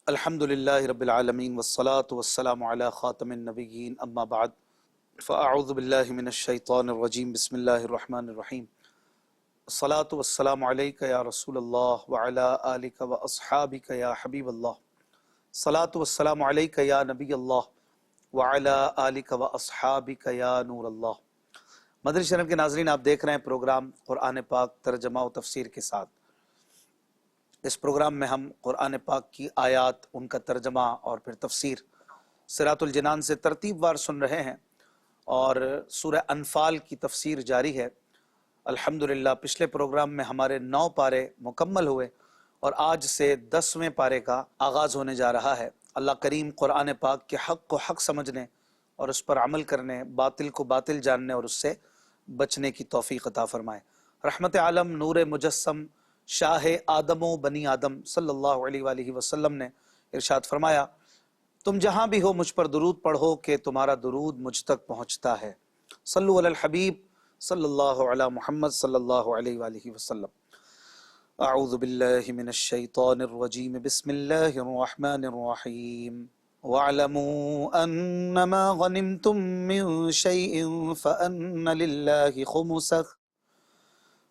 الحمد للہ رب العالمین والصلاة والسلام علی خاتم النبیین اما بعد فاعوذ باللہ من الشیطان الرجیم بسم اللہ الرحمن الرحیم الصلاة والسلام علیک یا رسول اللہ وعلی آلک واصحابک یا حبیب اللہ الصلاة والسلام علیک یا نبی اللہ وعلی آلک واصحابک یا نور اللہ۔ مدنی چینل کے ناظرین، آپ دیکھ رہے ہیں پروگرام قرآن پاک ترجمہ و تفسیر کے ساتھ۔ اس پروگرام میں ہم قرآن پاک کی آیات، ان کا ترجمہ اور پھر تفسیر صراط الجنان سے ترتیب وار سن رہے ہیں، اور سورہ انفال کی تفسیر جاری ہے۔ الحمدللہ پچھلے پروگرام میں ہمارے 9 پارے مکمل ہوئے اور آج سے 10ویں پارے کا آغاز ہونے جا رہا ہے۔ اللہ کریم قرآن پاک کے حق کو حق سمجھنے اور اس پر عمل کرنے، باطل کو باطل جاننے اور اس سے بچنے کی توفیق عطا فرمائے۔ رحمت عالم نور مجسم شاہ آدم و بنی آدم صلی اللہ علیہ وآلہ وسلم نے ارشاد فرمایا، تم جہاں بھی ہو مجھ پر درود پڑھو کہ تمہارا درود مجھ تک پہنچتا ہے۔ صلو علی الحبیب صلی اللہ علی محمد صلی اللہ علیہ وآلہ وسلم۔ اعوذ باللہ من الشیطان الرجیم بسم اللہ الرحمن الرحیم۔ وَاعْلَمُوا أَنَّمَا غَنِمْتُم مِّن شَيْءٍ فَأَنَّ لِلَّهِ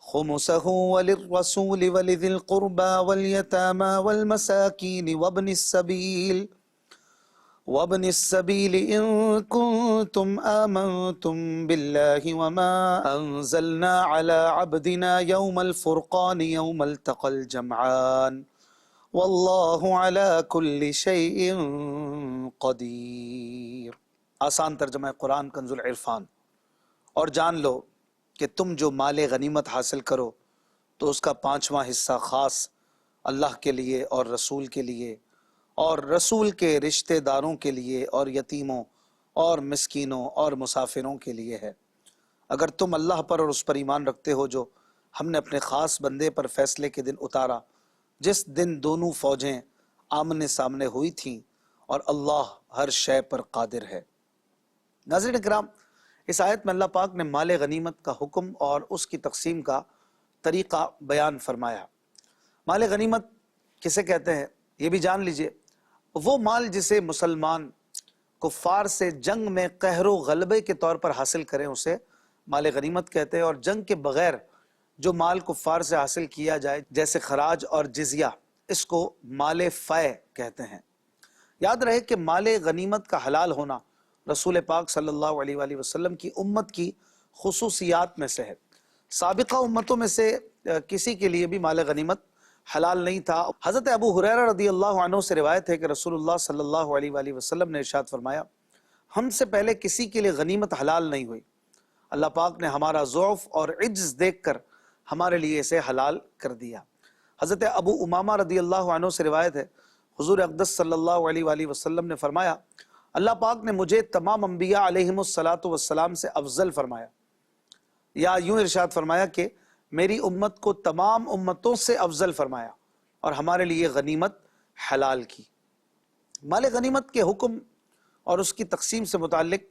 خُمُسَهُ وَلِلرَّسُولِ وَلِذِي الْقُرْبَى وَالْيَتَامَى وَالْمَسَاكِينِ وَابْنِ السَّبِيلِ إِن كُنتُمْ آمَنتُم بِاللَّهِ وَمَا أَنزَلْنَا عَلَى عَبْدِنَا يَوْمَ الْفُرْقَانِ يَوْمَ الْتَقَى الْجَمْعَانِ واللہ علی کل شیء قدیر۔ آسان ترجمہ قرآن کنز العرفان۔ اور جان لو کہ تم جو مال غنیمت حاصل کرو تو اس کا 5واں حصہ خاص اللہ کے لیے اور رسول کے لیے اور رسول کے رشتہ داروں کے لیے اور یتیموں اور مسکینوں اور مسافروں کے لیے ہے، اگر تم اللہ پر اور اس پر ایمان رکھتے ہو جو ہم نے اپنے خاص بندے پر فیصلے کے دن اتارا، جس دن دونوں فوجیں آمنے سامنے ہوئی تھیں، اور اللہ ہر شے پر قادر ہے۔ ناظرین کرام، اس آیت میں اللہ پاک نے مال غنیمت کا حکم اور اس کی تقسیم کا طریقہ بیان فرمایا۔ مال غنیمت کسے کہتے ہیں یہ بھی جان لیجئے۔ وہ مال جسے مسلمان کفار سے جنگ میں قہر و غلبے کے طور پر حاصل کریں اسے مال غنیمت کہتے ہیں، اور جنگ کے بغیر جو مال کفار سے حاصل کیا جائے جیسے خراج اور جزیہ، اس کو مال فے کہتے ہیں۔ یاد رہے کہ مال غنیمت کا حلال ہونا رسول پاک صلی اللہ علیہ وآلہ وسلم کی امت کی خصوصیات میں سے ہے۔ سابقہ امتوں میں سے کسی کے لیے بھی مال غنیمت حلال نہیں تھا۔ حضرت ابو ہریرہ رضی اللہ عنہ سے روایت ہے کہ رسول اللہ صلی اللہ علیہ وآلہ وسلم نے ارشاد فرمایا، ہم سے پہلے کسی کے لیے غنیمت حلال نہیں ہوئی، اللہ پاک نے ہمارا ضعف اور عجز دیکھ کر ہمارے لیے اسے حلال کر دیا۔ حضرت ابو امامہ رضی اللہ عنہ سے روایت ہے، حضور اقدس صلی اللہ علیہ وآلہ وسلم نے فرمایا، اللہ پاک نے مجھے تمام انبیاء علیہم السلام سے افضل فرمایا، یا یوں ارشاد فرمایا کہ میری امت کو تمام امتوں سے افضل فرمایا اور ہمارے لیے غنیمت حلال کی۔ مال غنیمت کے حکم اور اس کی تقسیم سے متعلق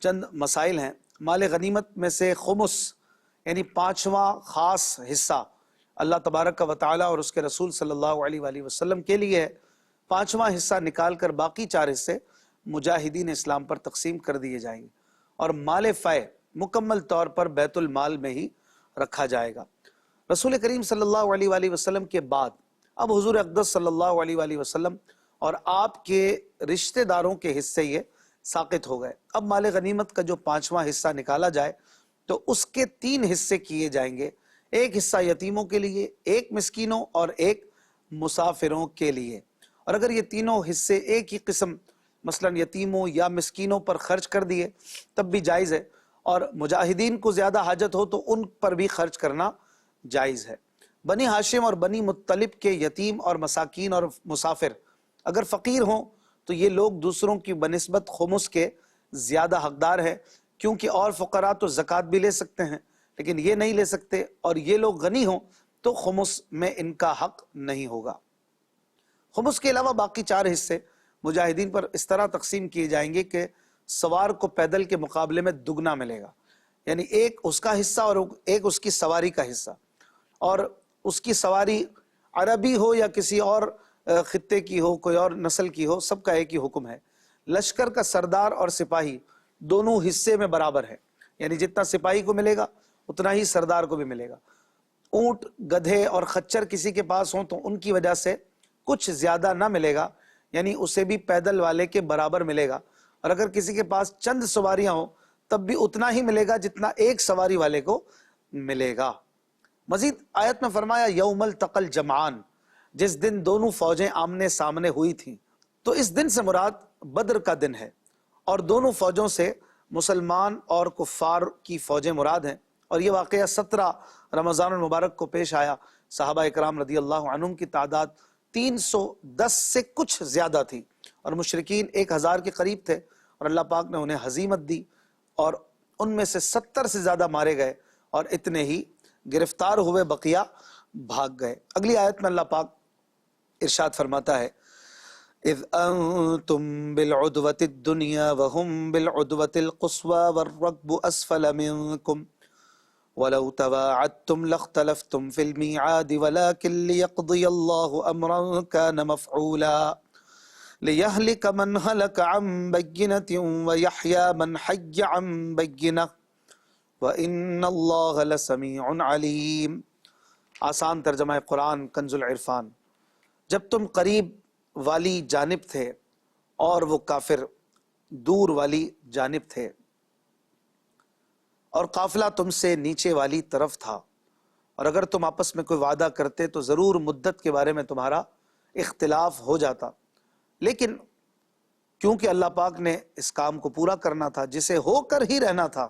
چند مسائل ہیں۔ مال غنیمت میں سے خمس یعنی 5واں خاص حصہ اللہ تبارک و تعالی اور اس کے رسول صلی اللہ علیہ وآلہ وسلم کے لیے ہے۔ 5واں حصہ نکال کر باقی 4 حصے مجاہدین اسلام پر تقسیم کر دیے جائیں گے، اور مال فے مکمل طور پر بیت المال میں ہی رکھا جائے گا۔ رسول کریم صلی اللہ علیہ وآلہ وسلم کے بعد اب حضور اقدس صلی اللہ علیہ وآلہ وسلم اور آپ کے رشتہ داروں کے حصے یہ ساقط ہو گئے۔ اب مال غنیمت کا جو 5واں حصہ نکالا جائے تو اس کے 3 حصے کیے جائیں گے، ایک حصہ یتیموں کے لیے، ایک مسکینوں اور ایک مسافروں کے لیے۔ اور اگر یہ تینوں حصے ایک ہی قسم مثلا یتیموں یا مسکینوں پر خرچ کر دیے تب بھی جائز ہے، اور مجاہدین کو زیادہ حاجت ہو تو ان پر بھی خرچ کرنا جائز ہے۔ بنی ہاشم اور بنی مطلب کے یتیم اور مساکین اور مسافر اگر فقیر ہوں تو یہ لوگ دوسروں کی بنسبت خمس کے زیادہ حقدار ہے، کیونکہ اور فقراء تو زکوٰۃ بھی لے سکتے ہیں لیکن یہ نہیں لے سکتے، اور یہ لوگ غنی ہوں تو خمس میں ان کا حق نہیں ہوگا۔ خمس کے علاوہ باقی 4 حصے مجاہدین پر اس طرح تقسیم کیے جائیں گے کہ سوار کو پیدل کے مقابلے میں دگنا ملے گا، یعنی ایک اس کا حصہ اور ایک اس کی سواری کا حصہ، اور اس کی سواری عربی ہو یا کسی اور خطے کی ہو، کوئی اور نسل کی ہو، سب کا ایک ہی حکم ہے، لشکر کا سردار اور سپاہی دونوں حصے میں برابر ہے، یعنی جتنا سپاہی کو ملے گا اتنا ہی سردار کو بھی ملے گا۔ اونٹ، گدھے اور خچر کسی کے پاس ہوں تو ان کی وجہ سے کچھ زیادہ نہ ملے گا، یعنی اسے بھی پیدل والے کے برابر ملے گا، اور اگر کسی کے پاس چند سواریاں ہوں تب بھی اتنا ہی ملے گا جتنا ایک سواری والے کو ملے گا۔ مزید آیت میں فرمایا یوم التقى الجمعان، جس دن دونوں فوجیں آمنے سامنے ہوئی تھیں، تو اس دن سے مراد بدر کا دن ہے، اور دونوں فوجوں سے مسلمان اور کفار کی فوجیں مراد ہیں، اور یہ واقعہ 17 رمضان المبارک کو پیش آیا۔ صحابہ اکرام رضی اللہ عنہم کی تعداد 310 سے کچھ زیادہ تھی، اور مشرکین 1000 کے قریب تھے، اور اللہ پاک نے انہیں ہزیمت دی، اور ان میں سے 70 سے زیادہ مارے گئے، اور اتنے ہی گرفتار ہوئے بقیہ بھاگ گئے۔ اگلی آیت میں اللہ پاک ارشاد فرماتا ہے اذ انتم بالعدوة الدنيا وهم بالعدوة القصوى والركب اسفل منكم ولو تواعدتم لاختلفتم في الميعاد ولكن ليقضي الله امرا كان مفعولا ليهلك من هلك عن بينة ويحيى من حي عن بينة وَإِنَّ اللَّهَ لَسَمِيعٌ عَلِيمٌ۔ آسان ترجمہ قرآن کنز العرفان۔ جب تم قریب والی جانب تھے اور وہ کافر دور والی جانب تھے، اور قافلہ تم سے نیچے والی طرف تھا، اور اگر تم آپس میں کوئی وعدہ کرتے تو ضرور مدت کے بارے میں تمہارا اختلاف ہو جاتا، لیکن کیونکہ اللہ پاک نے اس کام کو پورا کرنا تھا جسے ہو کر ہی رہنا تھا،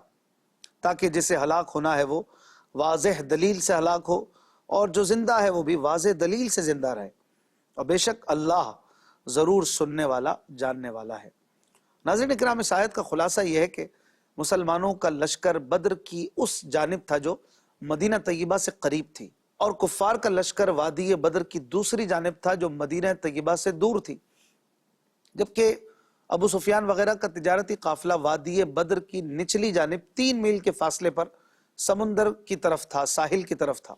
تاکہ جسے ہلاک ہونا ہے وہ واضح دلیل سے ہلاک ہو، اور جو زندہ ہے وہ بھی واضح دلیل سے زندہ رہے، اور بے شک اللہ ضرور سننے والا جاننے والا ہے۔ ناظرین اکرام، اس آیت کا خلاصہ یہ ہے کہ مسلمانوں کا لشکر بدر کی اس جانب تھا جو مدینہ طیبہ سے قریب تھی، اور کفار کا لشکر وادی بدر کی دوسری جانب تھا جو مدینہ طیبہ سے دور تھی، جبکہ ابو سفیان وغیرہ کا تجارتی قافلہ وادی بدر کی نچلی جانب 3 میل کے فاصلے پر سمندر کی طرف تھا، ساحل کی طرف تھا۔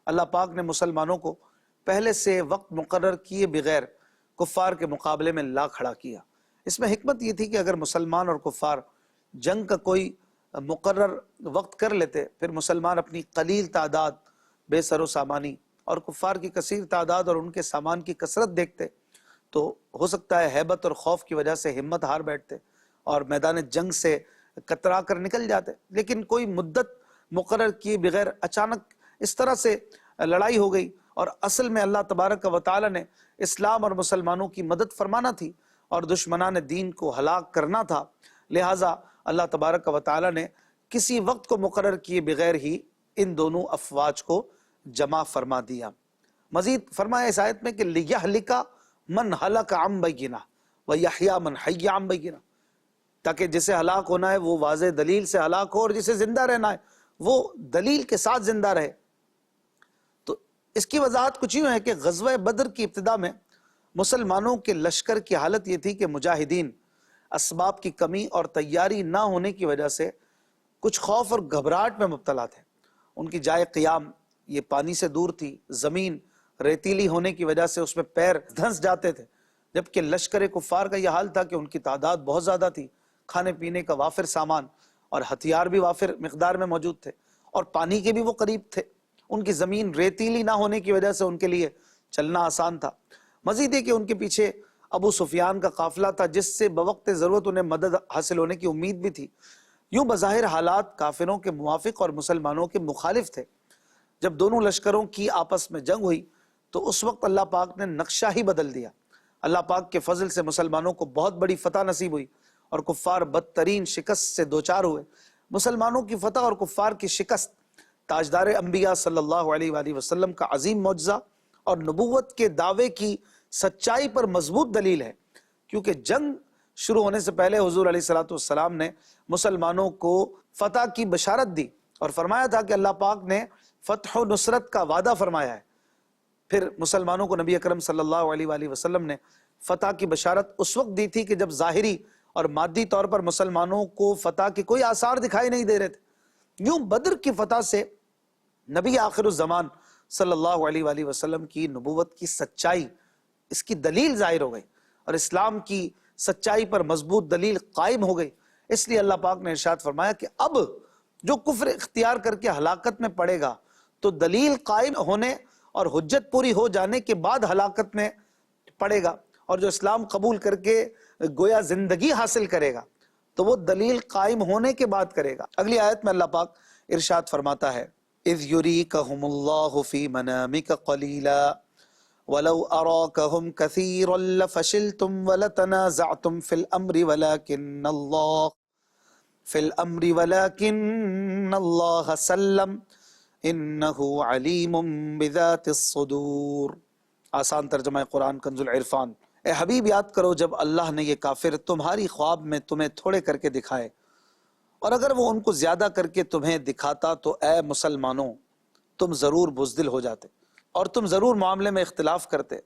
اللہ پاک نے مسلمانوں کو پہلے سے وقت مقرر کیے بغیر کفار کے مقابلے میں لا کھڑا کیا۔ اس میں حکمت یہ تھی کہ اگر مسلمان اور کفار جنگ کا کوئی مقرر وقت کر لیتے، پھر مسلمان اپنی قلیل تعداد، بے سر و سامانی، اور کفار کی کثیر تعداد اور ان کے سامان کی کثرت دیکھتے تو ہو سکتا ہے ہیبت اور خوف کی وجہ سے ہمت ہار بیٹھتے اور میدان جنگ سے کترا کر نکل جاتے، لیکن کوئی مدت مقرر کیے بغیر اچانک اس طرح سے لڑائی ہو گئی، اور اصل میں اللہ تبارک و تعالی نے اسلام اور مسلمانوں کی مدد فرمانا تھی اور دشمنان دین کو ہلاک کرنا تھا، لہٰذا اللہ تبارک و تعالی نے کسی وقت کو مقرر کیے بغیر ہی ان دونوں افواج کو جمع فرما دیا۔ مزید فرمایا اس آیت میں کہ لِيَهْلِكَ من ہلک عن بینہ ویحییٰ من حی عن بینہ، تاکہ جسے ہلاک ہونا ہے وہ واضح دلیل سے ہلاک ہو، اور جسے زندہ رہنا ہے وہ دلیل کے ساتھ زندہ رہے۔ تو اس کی وضاحت کچھ یوں ہے کہ غزوہ بدر کی ابتدا میں مسلمانوں کے لشکر کی حالت یہ تھی کہ مجاہدین اسباب کی کمی اور تیاری نہ ہونے کی وجہ سے کچھ خوف اور گھبراہٹ میں مبتلا تھے۔ ان کی جائے قیام یہ پانی سے دور تھی، زمین ریتیلی ہونے کی وجہ سے اس میں پیر دھنس جاتے تھے، جبکہ لشکر کفار کا یہ حال تھا کہ ان کی تعداد بہت زیادہ تھی، کھانے پینے کا وافر سامان اور ہتھیار بھی وافر مقدار میں موجود تھے، اور پانی کے بھی وہ قریب تھے۔ ان کی زمین ریتیلی نہ ہونے کی وجہ سے ان کے لیے چلنا آسان تھا۔ مزید یہ کہ ان کے پیچھے ابو سفیان کا قافلہ تھا جس سے بوقت ضرورت انہیں مدد حاصل ہونے کی امید بھی تھی۔ یوں بظاہر حالات کافروں کے موافق اور مسلمانوں کے مخالف تھے۔ جب دونوں لشکروں کی آپس میں جنگ ہوئی تو اس وقت اللہ پاک نے نقشہ ہی بدل دیا۔ اللہ پاک کے فضل سے مسلمانوں کو بہت بڑی فتح نصیب ہوئی اور کفار بدترین شکست سے دوچار ہوئے۔ مسلمانوں کی فتح اور کفار کی شکست تاجدار انبیاء صلی اللہ علیہ وآلہ وسلم کا عظیم معجزہ اور نبوت کے دعوے کی سچائی پر مضبوط دلیل ہے، کیونکہ جنگ شروع ہونے سے پہلے حضور علیہ الصلوۃ والسلام نے مسلمانوں کو فتح کی بشارت دی اور فرمایا تھا کہ اللہ پاک نے فتح و نصرت کا وعدہ فرمایا ہے۔ پھر مسلمانوں کو نبی اکرم صلی اللہ علیہ وآلہ وسلم نے فتح کی بشارت اس وقت دی تھی کہ جب ظاہری اور مادی طور پر مسلمانوں کو فتح کے کوئی آثار دکھائی نہیں دے رہے تھے۔ یوں بدر کی فتح سے نبی آخر الزمان صلی اللہ علیہ وآلہ وسلم کی نبوت کی سچائی اس کی دلیل ظاہر ہو گئی اور اسلام کی سچائی پر مضبوط دلیل قائم ہو گئی۔ اس لیے اللہ پاک نے ارشاد فرمایا کہ اب جو کفر اختیار کر کے ہلاکت میں پڑے گا تو دلیل قائم ہونے اور حجت پوری ہو جانے کے بعد ہلاکت میں پڑے گا، اور جو اسلام قبول کر کے گویا زندگی حاصل کرے گا تو وہ دلیل قائم ہونے کے بعد کرے گا۔ اگلی آیت میں اللہ پاک ارشاد فرماتا ہے اذ یریکہم اللہ فی منامک قلیلا ولو اراکہم کثیرا لفشلتم ولتنازعتم فی الامر ولکن اللہ سلم انہ علیم بذات الصدور۔ آسان ترجمہ قرآن کنز العرفان۔ اے حبیب یاد کرو جب اللہ نے یہ کافر تمہاری خواب میں تمہیں تھوڑے کر کے دکھائے، اور اگر وہ ان کو زیادہ کر کے تمہیں دکھاتا تو اے مسلمانوں تم ضرور بزدل ہو جاتے اور تم ضرور معاملے میں اختلاف کرتے،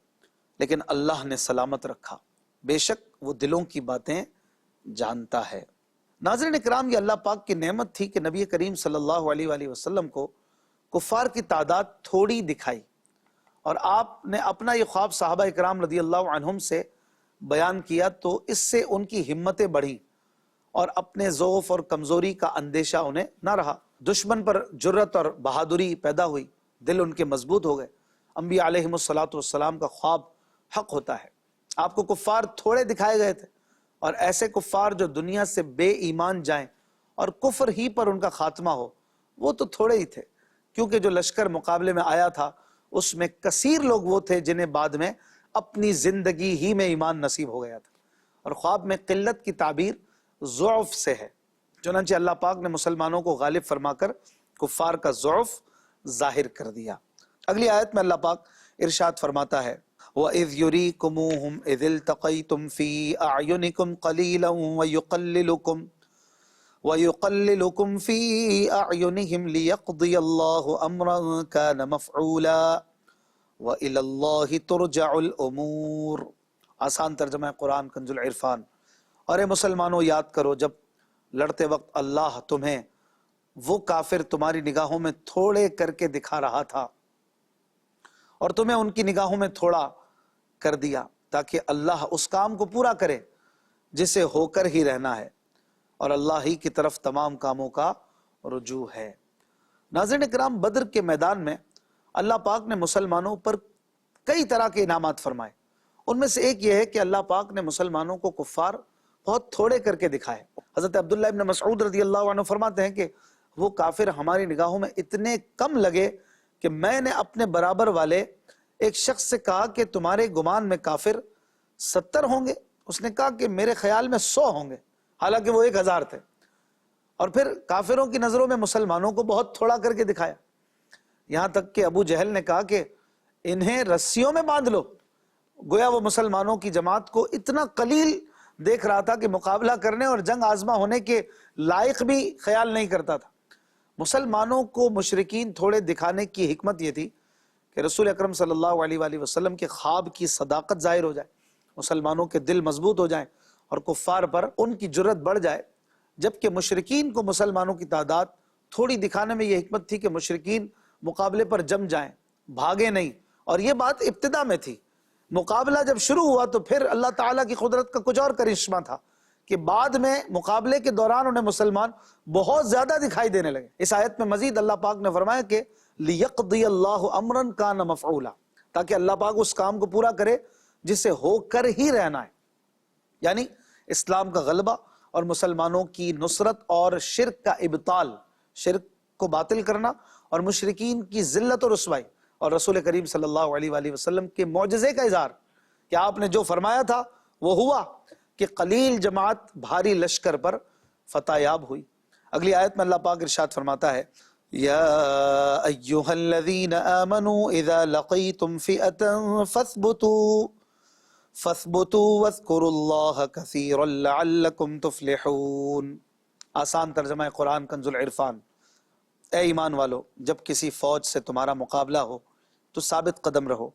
لیکن اللہ نے سلامت رکھا، بے شک وہ دلوں کی باتیں جانتا ہے۔ ناظرین اکرام، یہ اللہ پاک کی نعمت تھی کہ نبی کریم صلی اللہ علیہ وآلہ وسلم کو کفار کی تعداد تھوڑی دکھائی، اور آپ نے اپنا یہ خواب صحابہ اکرام رضی اللہ عنہم سے بیان کیا تو اس سے ان کی ہمتیں بڑھی اور اپنے ضعف اور کمزوری کا اندیشہ انہیں نہ رہا۔ دشمن پر جرت اور بہادری پیدا ہوئی، دل ان کے مضبوط ہو گئے۔ انبیاء علیہم السلام کا خواب حق ہوتا ہے۔ آپ کو کفار تھوڑے دکھائے گئے تھے، اور ایسے کفار جو دنیا سے بے ایمان جائیں اور کفر ہی پر ان کا خاتمہ ہو، وہ تو تھوڑے ہی تھے، کیونکہ جو لشکر مقابلے میں آیا تھا اس میں کثیر لوگ وہ تھے جنہیں بعد میں اپنی زندگی ہی میں ایمان نصیب ہو گیا تھا۔ اور خواب میں قلت کی تعبیر ضعف سے ہے، چنانچہ اللہ پاک نے مسلمانوں کو غالب فرما کر کفار کا ضعف ظاہر کر دیا۔ اگلی آیت میں اللہ پاک ارشاد فرماتا ہے وَإِذْ يُرِيكُمُوهُمْ إِذِ الْتَقَيْتُمْ فِي أَعْيُنِكُمْ قَلِيلًا وَيُقَلِّلُكُمْ فِي أَعْيُنِهِمْ لِيَقْضِيَ اللَّهُ أَمْرًا كَانَ مَفْعُولًا وَإِلَى اللَّهِ تُرْجَعُ الْأُمُورُ۔ آسان ترجمہ قرآن کنز العرفان۔ اور اے مسلمانوں یاد کرو جب لڑتے وقت اللہ تمہیں وہ کافر تمہاری نگاہوں میں تھوڑے کر کے دکھا رہا تھا، اور تمہیں ان کی نگاہوں میں تھوڑا کر دیا تاکہ اللہ اس کام کو پورا کرے جسے ہو کر ہی رہنا ہے، اور اللہ ہی کی طرف تمام کاموں کا رجوع ہے۔ ناظرین اکرام، بدر کے میدان میں اللہ پاک نے مسلمانوں پر کئی طرح کے انعامات فرمائے۔ ان میں سے ایک یہ ہے کہ اللہ پاک نے مسلمانوں کو کفار بہت تھوڑے کر کے دکھائے۔ حضرت عبداللہ ابن مسعود رضی اللہ عنہ فرماتے ہیں کہ وہ کافر ہماری نگاہوں میں اتنے کم لگے کہ میں نے اپنے برابر والے ایک شخص سے کہا کہ تمہارے گمان میں کافر 70 ہوں گے؟ اس نے کہا کہ میرے خیال میں 100 ہوں گے، حالانکہ وہ 1000 تھے۔ اور پھر کافروں کی نظروں میں مسلمانوں کو بہت تھوڑا کر کے دکھایا، یہاں تک کہ ابو جہل نے کہا کہ انہیں رسیوں میں باندھ لو۔ گویا وہ مسلمانوں کی جماعت کو اتنا قلیل دیکھ رہا تھا کہ مقابلہ کرنے اور جنگ آزما ہونے کے لائق بھی خیال نہیں کرتا تھا۔ مسلمانوں کو مشرکین تھوڑے دکھانے کی حکمت یہ تھی کہ رسول اکرم صلی اللہ علیہ وآلہ وسلم کے خواب کی صداقت ظاہر ہو جائے، مسلمانوں کے دل مضبوط ہو جائیں اور کفار پر ان کی جرت بڑھ جائے، جبکہ مشرکین کو مسلمانوں کی تعداد تھوڑی دکھانے میں یہ حکمت تھی کہ مشرکین مقابلے پر جم جائیں، بھاگے نہیں۔ اور یہ بات ابتدا میں تھی، مقابلہ جب شروع ہوا تو پھر اللہ تعالیٰ کی قدرت کا کچھ اور کرشمہ تھا کہ بعد میں مقابلے کے دوران انہیں مسلمان بہت زیادہ دکھائی دینے لگے۔ اس آیت میں مزید اللہ پاک نے فرمایا کہ لِيَقْضِيَ اللَّهُ أَمْرًا كَانَ مَفْعُولًا، تاکہ اللہ پاک اس کام کو پورا کرے جسے ہو کر ہی رہنا ہے، یعنی اسلام کا غلبہ اور مسلمانوں کی نصرت اور شرک کا ابطال، شرک کو باطل کرنا اور مشرکین کی ذلت و رسوائی، اور رسول کریم صلی اللہ علیہ وآلہ وسلم کے معجزے کا اظہار کہ آپ نے جو فرمایا تھا وہ ہوا کہ قلیل جماعت بھاری لشکر پر فتح یاب ہوئی۔ اگلی آیت میں اللہ پاک ارشاد فرماتا ہے یا ایہا الذین آمنوا اذا لقیتم فئة فاثبتوا واذکروا اللہ کثیرا لعلکم تفلحون۔ آسان ترجمہ قرآن کنز العرفان۔ اے ایمان والو، جب کسی فوج سے تمہارا مقابلہ ہو تو ثابت قدم رہو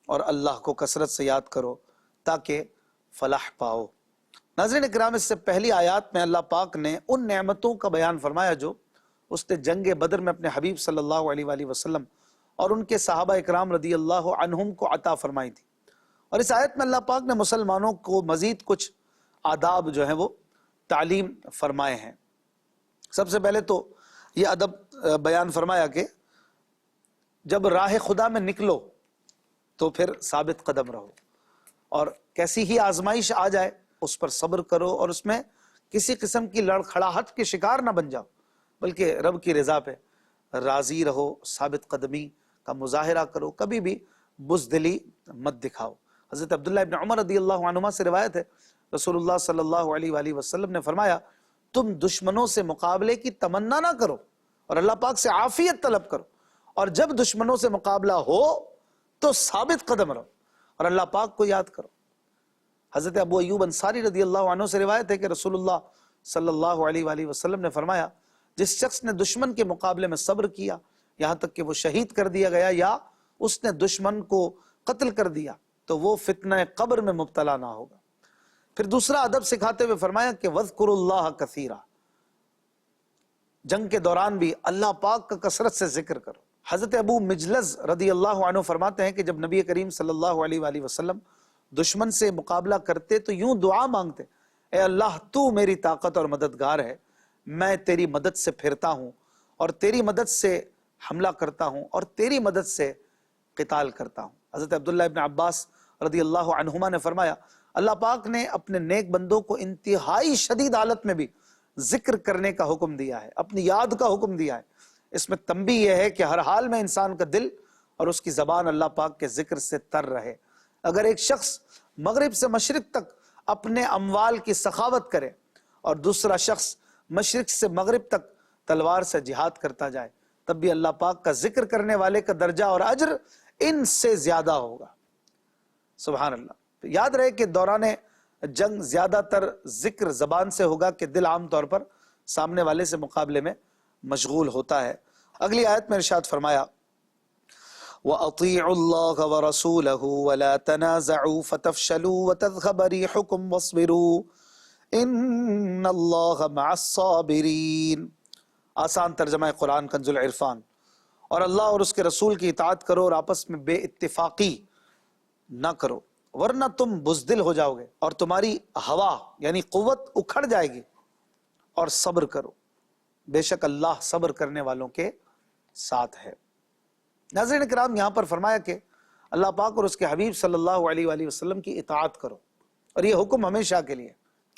اور اللہ کو کثرت سے یاد کرو تاکہ فلاح پاؤ۔ ناظرین اکرام، اس سے پہلی آیات میں اللہ پاک نے ان نعمتوں کا بیان فرمایا جو اس نے جنگ بدر میں اپنے حبیب صلی اللہ علیہ وآلہ وسلم اور ان کے صحابہ اکرام رضی اللہ عنہم کو عطا فرمائی تھی۔ اور اس آیت میں اللہ پاک نے مسلمانوں کو مزید کچھ آداب جو ہیں وہ تعلیم فرمائے ہیں۔ سب سے پہلے تو یہ ادب بیان فرمایا کہ جب راہ خدا میں نکلو تو پھر ثابت قدم رہو، اور کیسی ہی آزمائش آ جائے اس پر صبر کرو، اور اس میں کسی قسم کی لڑکھڑاہٹ کے شکار نہ بن جاؤ، بلکہ رب کی رضا پہ راضی رہو، ثابت قدمی کا مظاہرہ کرو، کبھی بھی بزدلی مت دکھاؤ۔ حضرت عبداللہ ابن عمر رضی اللہ عنہما سے روایت ہے، رسول اللہ صلی اللہ علیہ وآلہ وسلم نے فرمایا، تم دشمنوں سے مقابلے کی تمنا نہ کرو اور اللہ پاک سے عافیت طلب کرو، اور جب دشمنوں سے مقابلہ ہو تو ثابت قدم رہو اور اللہ پاک کو یاد کرو۔ حضرت ابو ایوب انصاری رضی اللہ عنہ سے روایت ہے کہ رسول اللہ صلی اللہ علیہ وآلہ وسلم نے فرمایا، جس شخص نے دشمن کے مقابلے میں صبر کیا یہاں تک کہ وہ شہید کر دیا گیا یا اس نے دشمن کو قتل کر دیا تو وہ فتنہ قبر میں مبتلا نہ ہوگا۔ پھر دوسرا ادب سکھاتے ہوئے فرمایا کہ وَاذْكُرُوا اللَّهَ كَثِيرًا، جنگ کے دوران بھی اللہ پاک کا کثرت سے ذکر کرو۔ حضرت ابو مجلز رضی اللہ عنہ فرماتے ہیں کہ جب نبی کریم صلی اللہ علیہ وآلہ وسلم دشمن سے مقابلہ کرتے تو یوں دعا مانگتے، اے اللہ تو میری طاقت اور مددگار ہے، میں تیری مدد سے پھرتا ہوں اور تیری مدد سے حملہ کرتا ہوں اور تیری مدد سے قتال کرتا ہوں۔ حضرت عبداللہ ابن عباس رضی اللہ عنہما نے فرمایا، اللہ پاک نے اپنے نیک بندوں کو انتہائی شدید حالت میں بھی ذکر کرنے کا حکم دیا ہے، اپنی یاد کا حکم دیا ہے۔ اس میں تنبیہ یہ ہے کہ ہر حال میں انسان کا دل اور اس کی زبان اللہ پاک کے ذکر سے تر رہے۔ اگر ایک شخص مغرب سے مشرق تک اپنے اموال کی سخاوت کرے اور دوسرا شخص مشرق سے مغرب تک تلوار سے جہاد کرتا جائے، تب بھی اللہ پاک کا ذکر کرنے والے کا درجہ اور اجر ان سے زیادہ ہوگا۔ سبحان اللہ۔ تو یاد رہے کہ دوران جنگ زیادہ تر ذکر زبان سے ہوگا کہ دل عام طور پر سامنے والے سے مقابلے میں مشغول ہوتا ہے۔ اگلی آیت میں ارشاد فرمایا، وَأَطِيعُوا اللَّهَ وَرَسُولَهُ وَلَا تَنَازَعُوا فَتَفْشَلُوا وَتَذْهَبَ رِيحُكُمْ وَاصْبِرُوا إِنَّ اللَّهَ مَعَ الصَّابِرِينَ۔ آسان ترجمہ قرآن کنز العرفان۔ اور اللہ اور اس کے رسول کی اطاعت کرو اور آپس میں بے اتفاقی نہ کرو، ورنہ تم بزدل ہو جاؤ گے اور تمہاری ہوا یعنی قوت اکھڑ جائے گی، اور صبر کرو، بے شک اللہ صبر کرنے والوں کے ساتھ ہے۔ ناظرین کرام، یہاں پر فرمایا کہ اللہ پاک اور اس کے حبیب صلی اللہ علیہ وآلہ وسلم کی اطاعت کرو، اور یہ حکم ہمیشہ کے لیے۔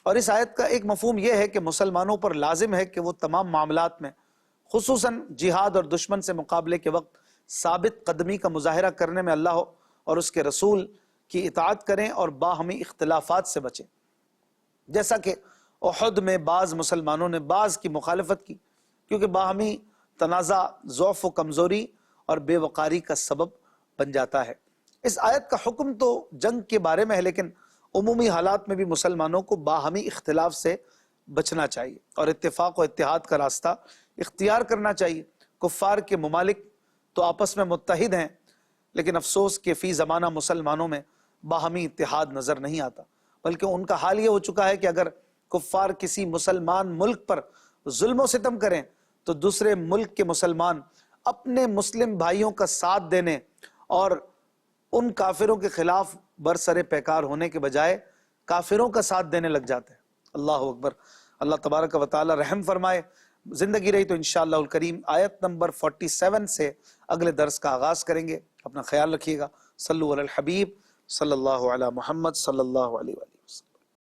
اور اس آیت کا ایک مفہوم یہ ہے کہ مسلمانوں پر لازم ہے کہ وہ تمام معاملات میں، خصوصاً جہاد اور دشمن سے مقابلے کے وقت، ثابت قدمی کا مظاہرہ کرنے میں اللہ اور اس کے رسول کی اطاعت کریں اور باہمی اختلافات سے بچیں۔ جیسا کہ احد میں بعض مسلمانوں نے بعض کی مخالفت کی، کیونکہ باہمی تنازع ضعف و کمزوری اور بے وقاری کا سبب بن جاتا ہے۔ اس آیت کا حکم تو جنگ کے بارے میں ہے، لیکن عمومی حالات میں بھی مسلمانوں کو باہمی اختلاف سے بچنا چاہیے اور اتفاق و اتحاد کا راستہ اختیار کرنا چاہیے۔ کفار کے ممالک تو آپس میں متحد ہیں، لیکن افسوس کہ فی زمانہ مسلمانوں میں باہمی اتحاد نظر نہیں آتا، بلکہ ان کا حال یہ ہو چکا ہے کہ اگر کفار کسی مسلمان ملک پر ظلم و ستم کریں تو دوسرے ملک کے مسلمان اپنے مسلم بھائیوں کا ساتھ دینے اور ان کافروں کے خلاف برسر پیکار ہونے کے بجائے کافروں کا ساتھ دینے لگ جاتے ہیں۔ اللہ اکبر۔ اللہ تبارک و تعالی رحم فرمائے۔ زندگی رہی تو انشاءاللہ الکریم آیت نمبر 47 سے اگلے درس کا آغاز کریں گے۔ اپنا خیال رکھیے گا۔ صلو علی الحبیب صلی اللہ علی محمد صلی اللہ علیہ وسلم۔